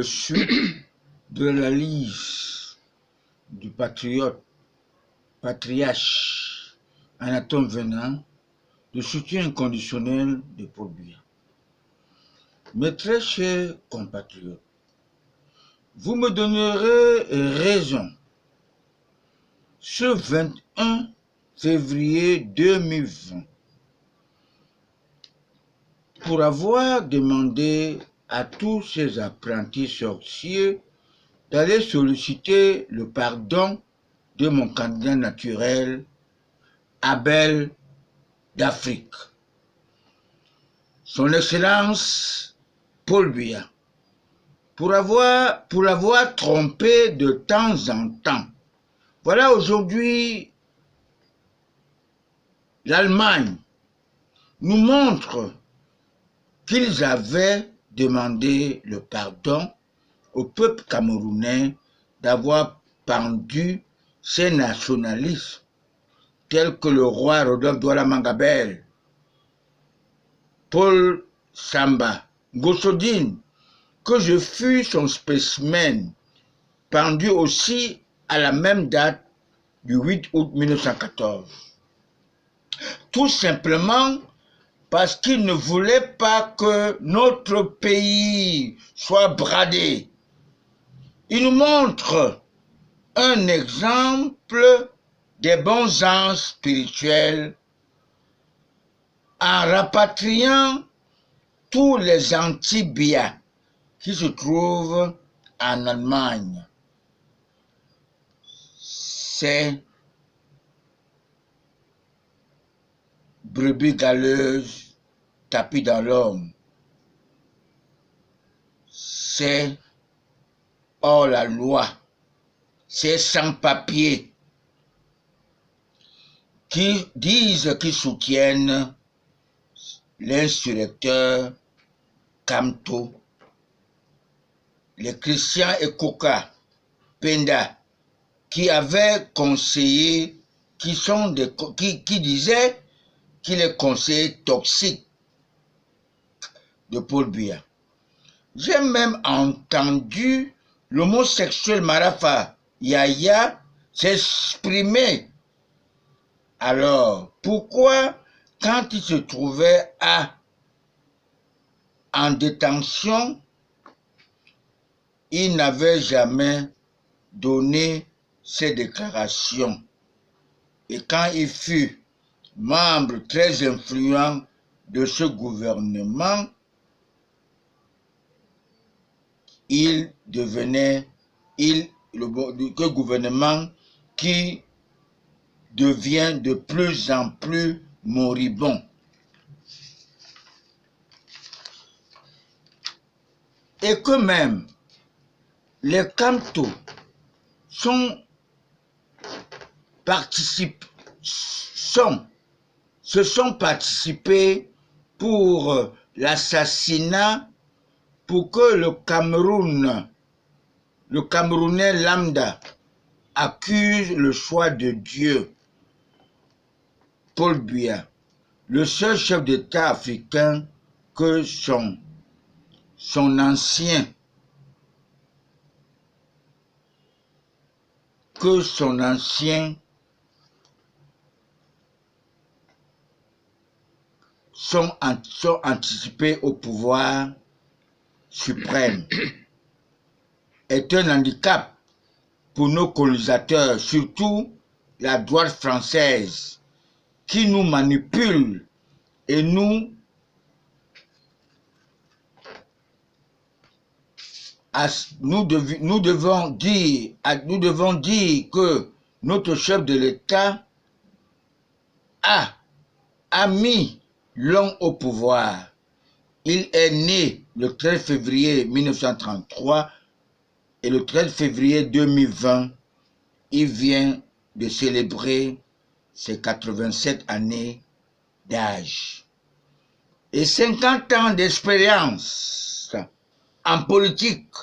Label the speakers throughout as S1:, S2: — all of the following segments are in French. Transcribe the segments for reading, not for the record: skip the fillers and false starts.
S1: Suite de la liste du patriote, patriarche Anatole Venant, de soutien inconditionnel de Paul Biya. Mes très chers compatriotes, vous me donnerez raison. Ce 21 février 2020, pour avoir demandé à tous ces apprentis sorciers d'aller solliciter le pardon de mon candidat naturel, Abel d'Afrique. Son Excellence Paul Biya, pour l'avoir trompé de temps en temps. Voilà aujourd'hui, l'Allemagne nous montre qu'ils avaient demandé le pardon au peuple camerounais d'avoir pendu ces nationalistes tels que le roi Rodolphe Douala Mangabel, Paul Samba, Gossodine, que je fus son spécimen, pendu aussi à la même date du 8 août 1914. Tout simplement parce qu'il ne voulait pas que notre pays soit bradé. Il nous montre un exemple des bons anges spirituels en rapatriant tous les anti-Biya qui se trouvent en Allemagne. C'est brebis galeuse tapis dans l'homme. C'est hors la loi. C'est sans-papiers qui disent qu'ils soutiennent l'insurrecteur Kamto, les Christians et Koka, Penda, qui avaient conseillé, qui disaient qu'il est conseiller toxique de Paul Biya. J'ai même entendu l'homosexuel Marafa Yaya s'exprimer. Alors, pourquoi, quand il se trouvait en détention, il n'avait jamais donné ses déclarations? Et quand il fut membre très influent de ce gouvernement, il devenait le gouvernement qui devient de plus en plus moribond. Et que même les Kamto se sont participés pour l'assassinat, pour que le Camerounais lambda accuse le choix de Dieu. Paul Biya, le seul chef d'État africain que son ancien sont anticipés au pouvoir suprême, est un handicap pour nos colonisateurs, surtout la droite française, qui nous manipule et nous devons dire que notre chef de l'État a mis l'homme au pouvoir. Il est né le 13 février 1933 et le 13 février 2020, il vient de célébrer ses 87 années d'âge. Et 50 ans d'expérience en politique,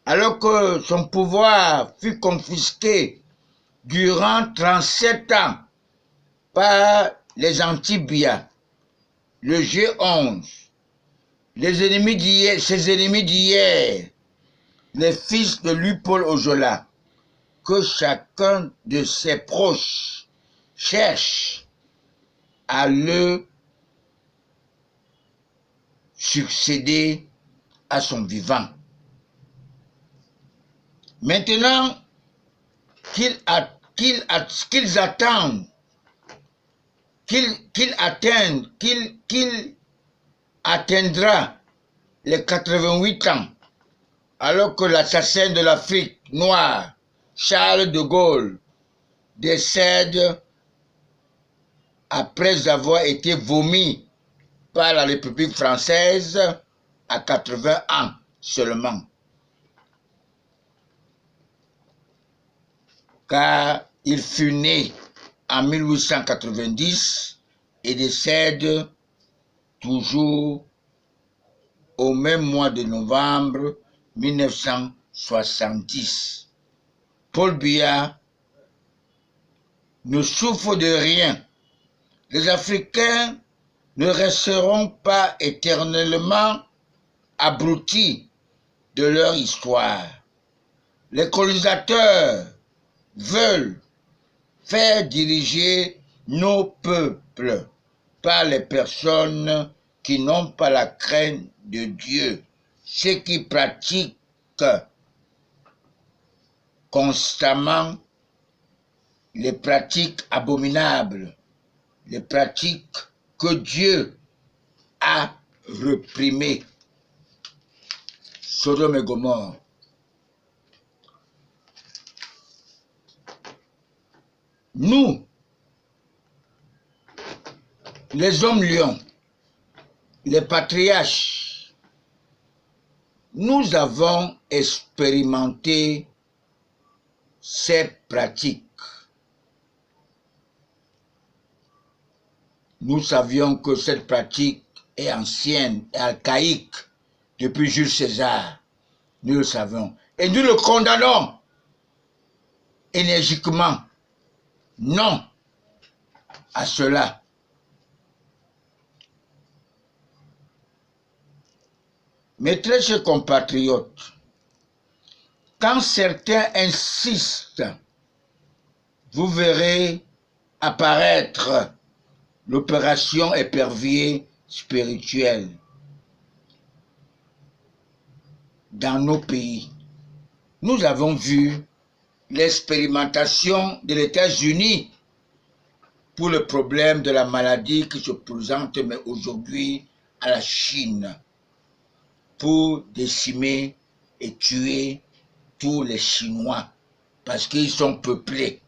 S1: alors que son pouvoir fut confisqué durant 37 ans par les anti-Biya, le G11, ses ennemis d'hier, les fils de Louis-Paul Ojola, que chacun de ses proches cherche à le succéder à son vivant. Maintenant qu'ils attendent, qu'il atteindra les 88 ans, alors que l'assassin de l'Afrique noire, Charles de Gaulle, décède après avoir été vomi par la République française à 80 ans seulement. Car il fut né en 1890 et décède toujours au même mois de novembre 1970. Paul Biya ne souffre de rien. Les Africains ne resteront pas éternellement abrutis de leur histoire. Les colonisateurs veulent faire diriger nos peuples par les personnes qui n'ont pas la crainte de Dieu, ceux qui pratiquent constamment les pratiques abominables, les pratiques que Dieu a réprimées. Sodome et Gomorrhe. Nous, les hommes lions, les patriarches, nous avons expérimenté ces pratiques. Nous savions que cette pratique est ancienne et archaïque depuis Jules César. Nous le savons. Et nous le condamnons énergiquement. Non à cela. Mes très chers compatriotes, quand certains insistent, vous verrez apparaître l'opération épervier spirituelle dans nos pays. Nous avons vu l'expérimentation de États-Unis pour le problème de la maladie qui se présente mais aujourd'hui à la Chine pour décimer et tuer tous les Chinois parce qu'ils sont peuplés.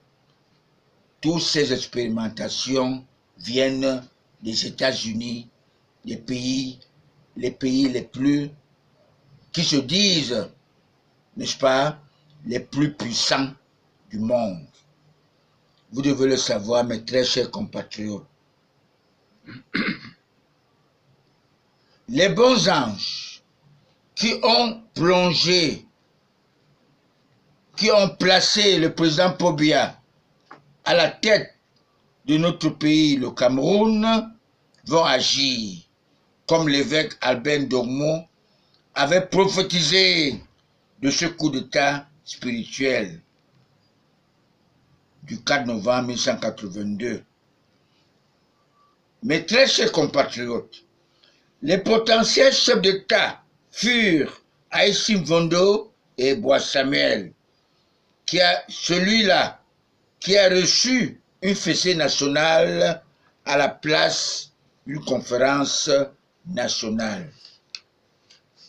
S1: Toutes ces expérimentations viennent des États-Unis, les pays les plus qui se disent, n'est-ce pas, les plus puissants du monde. Vous devez le savoir, mes très chers compatriotes. Les bons anges qui ont plongé, qui ont placé le président Paul Biya à la tête de notre pays, le Cameroun, vont agir comme l'évêque Albert Dormo avait prophétisé de ce coup d'État spirituel du 4 novembre 1982. Mes très chers compatriotes, les potentiels chefs d'État furent Aïssim Vondo et Bois Samuel, celui-là qui a reçu une fessée nationale à la place d'une conférence nationale.